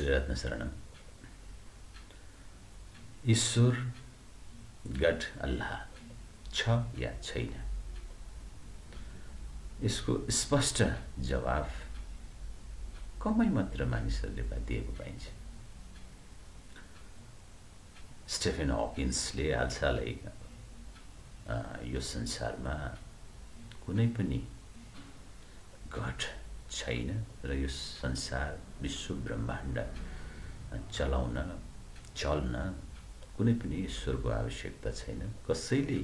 श्रीरत्न शरणम। ईश्वर गड अल्लाह छ या छैन, यसको स्पष्ट जवाफ कमै मात्र मानिसहरूले दिएको पाइन्छ। स्टेफेन हकिन्सले हालसालै यो संसारमा कुनै पनि गड छैन र यो संसार विश्व ब्रह्माण्ड चलाउन चल्न कुनै पनि ईश्वरको आवश्यकता छैन। कसैले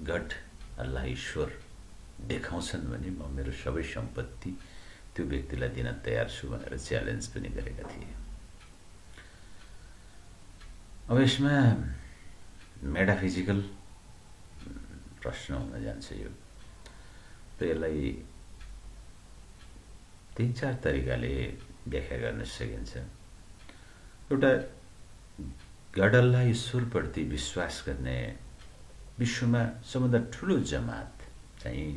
गड अल्लाह ईश्वर देखाउँछन् भने म मेरो सबै सम्पत्ति त्यो व्यक्तिलाई दिन तयार छु भनेर च्यालेन्ज पनि गरेका थिए। अब यसमा मेटाफिजिकल प्रश्न हुन जान्छ यो, र यसलाई 3-4 तरिकाले व्याख्या गर्न सकिन्छ। एउटा गड अल्लाह ईश्वरप्रति विश्वास गर्ने विश्वमा सबभन्दा ठुलो जमात चाहिँ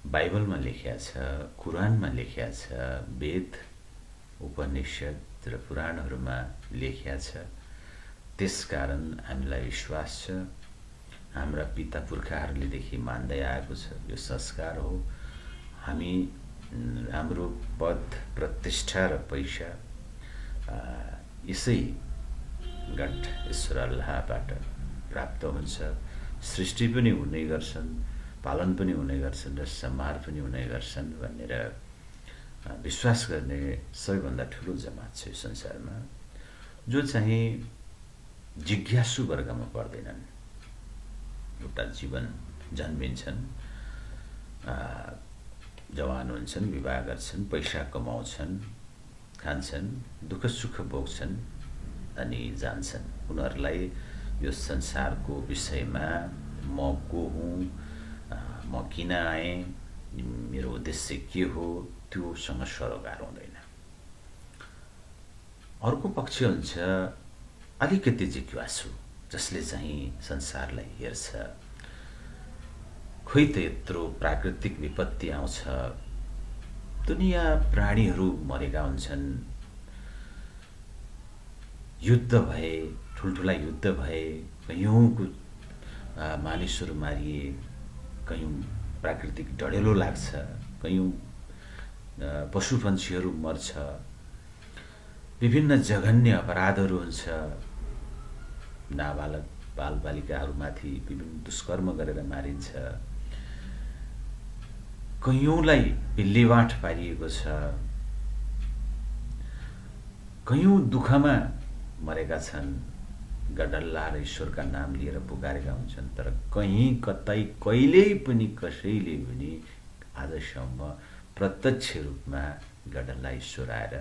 बाइबलमा लेखिया छ, कुरानमा लेखिया छ, वेद उपनिषद र पुराणहरूमा लेखिया छ। त्यसकारण हामीलाई विश्वास छ, हाम्रा पिता पुर्खाहरूलेदेखि मान्दै आएको छ, यो संस्कार हो। हामी हाम्रो पद प्रतिष्ठा र पैसा यसै गड ईश्वर अल्लाहबाट प्राप्त हुन्छ। सृष्टि पनि हुने गर्छन्, पालन पनि हुने गर्छन् र संहार पनि हुने गर्छन् भनेर विश्वास गर्ने सबैभन्दा ठुलो जमात छ यो संसारमा, जो चाहिँ जिज्ञासु वर्गमा पर्दैनन्। एउटा जीवन जन्मिन्छन्, जवान हुन्छन्, विवाह गर्छन्, पैसा कमाउँछन्, खान्छन्, दुःख सुख भोग्छन् अनि जान्छन्। उनीहरूलाई यो संसारको विषयमा म को हुँ, म किन आएँ, मेरो उद्देश्य के हो, त्योसँग सरोकार हुँदैन। अर्को पक्ष हुन्छ अलिकति जिज्ञासु, जसले चाहिँ संसारलाई हेर्छ। खोइ त यत्रो प्राकृतिक विपत्ति आउँछ, दुनिया प्राणीहरू मरेका हुन्छन्, युद्ध भए, ठुल्ठुला युद्ध भए, कयौँको मानिसहरू मारिए, कयौँ प्राकृतिक डढेलो लाग्छ, कयौँ पशुपन्छीहरू मर्छ, विभिन्न जघन्य अपराधहरू हुन्छ, नाबालक बालबालिकाहरूमाथि विभिन्न दुष्कर्म गरेर मारिन्छ, कयौँलाई बिल्लीवाट पारिएको छ, कयौँ दुःखमा मरेका छन्, गड अल्लाह र ईश्वरका नाम लिएर पुकारेका हुन्छन्। तर कहीँ कतै कहिल्यै पनि कसैले पनि आजसम्म प्रत्यक्ष रूपमा गड अल्लाह ईश्वर आएर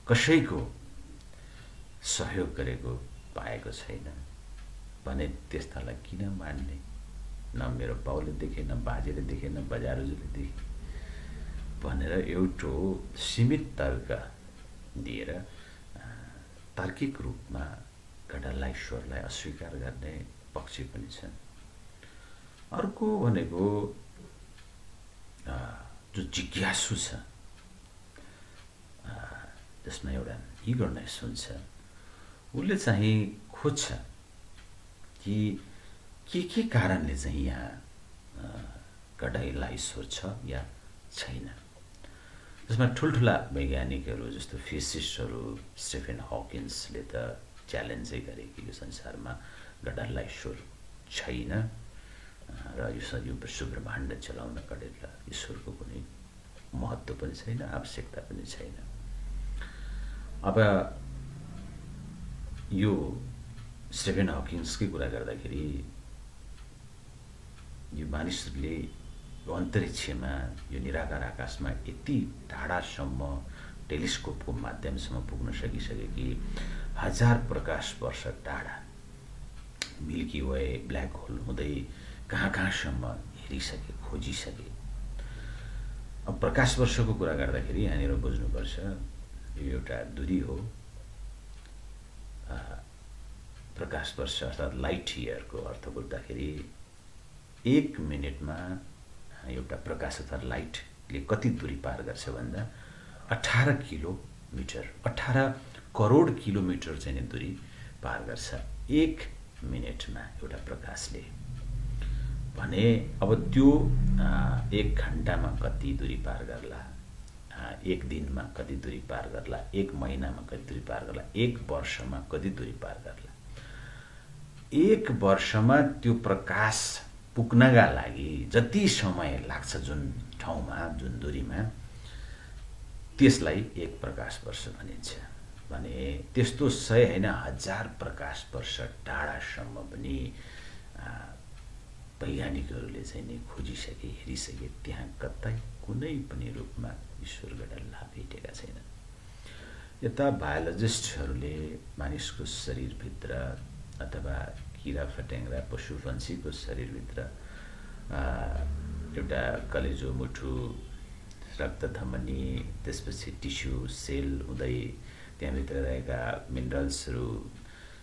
कसैको सहयोग गरेको पाएको छैन भने त्यस्तालाई किन मान्ने? न मेरो बाउले देखे, न बाजेले देखे, न बजारुजूले देखे भनेर एउटा सीमित तर्क दिएर तार्किक रूपमा गड अल्लाह ईश्वरलाई अस्वीकार गर्ने पक्ष पनि छन्। अर्को भनेको जो जिज्ञासु छ, जसमा एउटा इगरनेस हुन्छ, उसले चाहिँ खोज्छ कि के कारणले चाहिँ यहाँ गड अल्लाह ईश्वर छ या छैन। जसमा ठुल्ठुला वैज्ञानिकहरू जस्तो फिजिसिस्टहरू स्टेफेन हकिन्सले त च्यालेन्जै गरे कि यो संसारमा गड अल्लाह ईश्वर छैन र यो विश्व ब्रह्माण्ड चलाउन गड अल्लाह ईश्वरको कुनै महत्त्व पनि छैन, आवश्यकता पनि छैन। अब यो स्टेफेन हकिन्सकै कुरा गर्दाखेरि यो मानिसहरूले अन्तरिक्षमा, यो निराकार आकाशमा यति टाढासम्म टेलिस्कोपको माध्यमसम्म पुग्न सकिसके कि 1000 प्रकाश वर्ष टाढा मिल्की वे, ब्ल्याक होल हुँदै कहाँसम्म हेरिसके, खोजिसके। अब प्रकाश वर्षको कुरा गर्दाखेरि यहाँनिर बुझ्नुपर्छ, यो एउटा दूरी हो। प्रकाश वर्ष अर्थात् लाइट इयरको अर्थ बुझ्दाखेरि 1 मिनटमा एउटा प्रकाश अथवा लाइट प्रकाशले कति दूरी पार गर्छ भन्दा 18 किलोमिटर 18 करोड किलोमिटर चाहिँ दूरी पार गर्छ 1 मिनेटमा एउटा प्रकाशले। भने अब त्यो 1 घण्टामा कति दूरी पार गर्ला, 1 दिनमा कति दूरी पार गर्ला, 1 महिनामा कति दूरी पार गर्ला, 1 वर्षमा कति दूरी पार गर्ला। 1 वर्षमा त्यो प्रकाश पुग्नका लागि जति समय लाग्छ जुन ठाउँमा जुन दूरीमा त्यसलाई 1 प्रकाश वर्ष भनिन्छ। भने त्यस्तो 100 हैन 1000 प्रकाश वर्ष टाढासम्म पनि वैज्ञानिकहरूले चाहिँ नि खोजिसके हेरिसके त्यहाँ कतै कुनै पनि रूपमा ईश्वर गडल्ला भेटेका छैनन्। यता बायोलोजिस्टहरूले मानिसको शरीरभित्र अथवा किरा फट्याङ्ग्रा पशु पन्छीको शरीरभित्र एउटा कलेजो मुटु रक्त धमनी त्यसपछि टिस्यु सेल हुँदै त्यहाँभित्र रहेका मिनरल्सहरू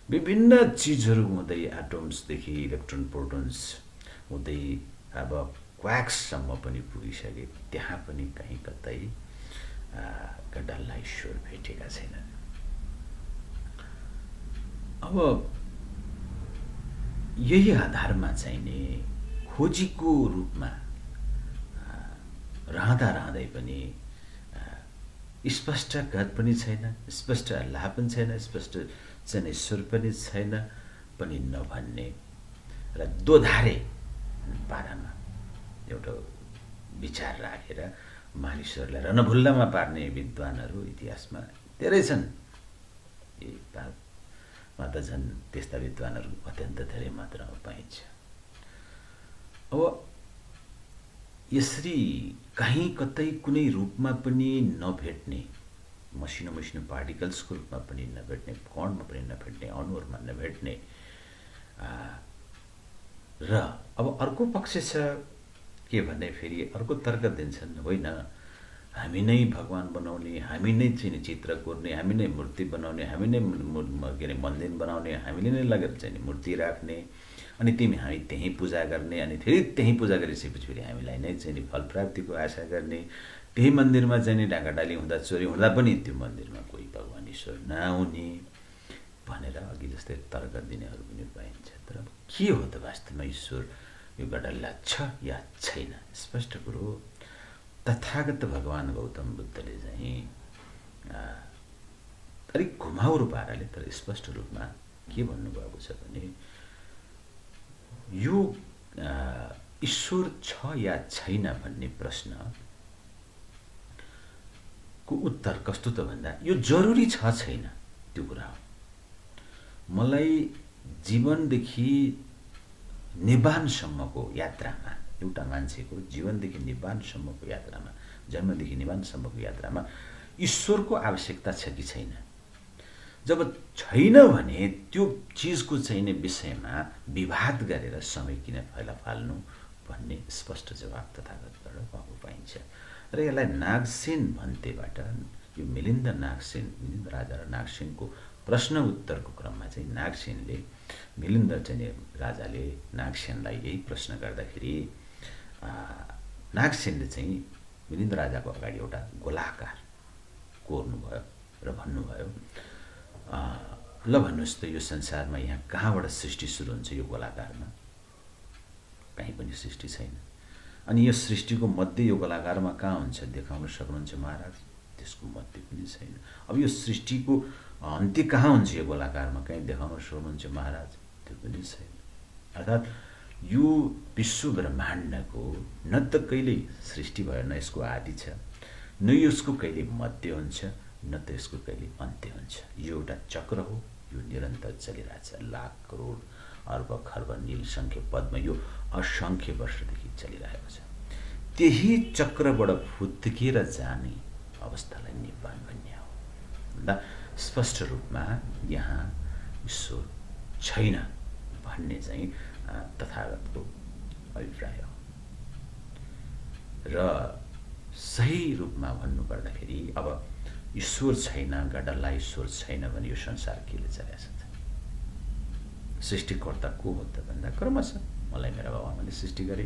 विभिन्न चिजहरू हुँदै एटम्सदेखि इलेक्ट्रोन प्रोटोन्स हुँदै अब क्वाक्ससम्म पनि पुगिसके त्यहाँ पनि कहीँ कतै गडल्ला ईश्वर भेटेका छैनन्। अब यही आधारमा चाहिँ नि खोजीको रूपमा रहँदै पनि स्पष्ट गत पनि छैन, स्पष्ट अल्लाह पनि छैन, स्पष्ट चाहिँ ईश्वर पनि छैन पनि नभन्ने र दोधारे पारामा एउटा विचार राखेर मानिसहरूलाई रणभुल्लामा पार्ने विद्वानहरू इतिहासमा धेरै छन्। मा त झन् त्यस्ता विद्वानहरू अत्यन्त धेरै मात्रामा पाइन्छ। अब यसरी कहीँ कतै कुनै रूपमा पनि नभेट्ने मसिनो मसिनो पार्टिकल्सको रूपमा पनि नभेट्ने, कणमा पनि नभेट्ने, अणुहरूमा नभेट्ने र अब अर्को पक्ष छ के भने फेरि अर्को तर्क दिन्छन् होइन हामी नै भगवान बनाउने, हामी नै चाहिँ चित्र कोर्ने, हामी नै मूर्ति बनाउने, हामी नै के अरे मन्दिर बनाउने, हामीले नै लगेर चाहिँ मूर्ति राख्ने अनि हामी त्यहीँ पूजा गर्ने अनि फेरि त्यहीँ पूजा गरिसकेपछि फेरि हामीलाई नै चाहिँ फल प्राप्तिको आशा गर्ने, त्यही मन्दिरमा चाहिँ ढाकाढाली हुँदा चोरी हुँदा पनि त्यो मन्दिरमा कोही भगवान ईश्वर नआउने भनेर अघि जस्तै तर्क दिनेहरू पनि पाइन्छ। तर के हो त वास्तवमा ईश्वर यो गडल्ला छ या छैन? स्पष्ट कुरो तथागत भगवान गौतम बुद्धले चाहिँ अलिक घुमाउरो पाराले तर स्पष्ट रूपमा के भन्नुभएको छ भने यो ईश्वर छ या छैन भन्ने प्रश्नको उत्तर कस्तो त भन्दा यो जरुरी छ छैन त्यो कुरा हो। मलाई जीवनदेखि निवानसम्मको यात्रामा एउटा मान्छेको जीवनदेखि निवानसम्मको यात्रामा जन्मदेखि निवानसम्मको यात्रामा ईश्वरको आवश्यकता छ कि छैन? जब छैन भने त्यो चिजको चाहिने विषयमा विवाद गरेर समय किन फैला फाल्नु भन्ने स्पष्ट जवाब तथागतबाट भएको पाइन्छ। र यसलाई नागसेन भन्तेबाट यो मिलिन्द नागसेन, मिलिन्द राजा र नागसेनको प्रश्न उत्तरको क्रममा चाहिँ नागसेनले मिलिन्द चाहिँ राजाले नागसेनलाई यही प्रश्न गर्दाखेरि नागसेनले चाहिँ मिलिन्द राजाको अगाडि एउटा गोलाकार कोर्नुभयो र भन्नुभयो ल भन्नुहोस् त यो संसारमा यहाँ कहाँबाट सृष्टि सुरु हुन्छ? यो गोलाकारमा कहीँ पनि सृष्टि छैन। अनि यो सृष्टिको मध्य यो गोलाकारमा कहाँ हुन्छ देखाउन सक्नुहुन्छ महाराज? त्यसको मध्य पनि छैन। अब यो सृष्टिको अन्त्य कहाँ हुन्छ यो गोलाकारमा कहीँ देखाउन सक्नुहुन्छ महाराज? त्यो पनि छैन। अर्थात् यो विश्व ब्रह्माण्डको न त कहिले सृष्टि भयो न यसको आदि छ, न यसको कहिले मध्य हुन्छ, न त यसको कहिले अन्त्य हुन्छ। यो एउटा चक्र हो, यो निरन्तर चलिरहेछ। लाख करोड अर्ब खर्ब नील संख्य पद्म यो असंख्य वर्षदेखि चलिरहेको छ। त्यही चक्रबाट फुत्केर जाने अवस्थालाई निब्बान भन्ने हो। भन्दा स्पष्ट रूपमा यहाँ ईश्वर छैन भन्ने चाहिँ तथागतको अभिप्राय हो। र सही रूपमा भन्नुपर्दाखेरि अब ईश्वर छैन, गडल्ला ईश्वर छैन भने यो संसार केले चलेछ त? सृष्टिकर्ता को हो त भन्दा क्रमशः मलाई मेरा बाबुआमाले सृष्टि गरे,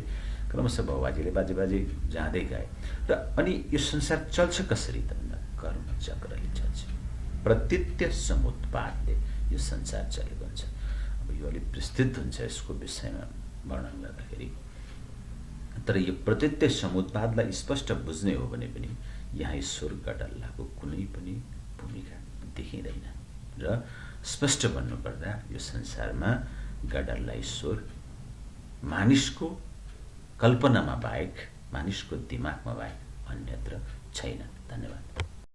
क्रमशः बाबुबाजेले बाजे जाँदै गए र अनि यो संसार चल्छ कसरी त भन्दा कर्म चक्रले चल्छ। प्रत्यत्य समुत्पादले यो संसार चलेको हुन्छ। अब यो अलिक विस्तृत हुन्छ यसको विषयमा वर्णन गर्दाखेरि, तर यो प्रत्यत्य समुत्पादलाई स्पष्ट बुझ्ने हो भने पनि यहाँ ईश्वर गडल्लाको कुनै पनि भूमिका देखिँदैन र स्पष्ट भन्नुपर्दा यो संसारमा गडल्ला ईश्वर मानिसको कल्पनामा बाहेक, मानिसको दिमागमा बाहेक अन्यत्र छैन। धन्यवाद।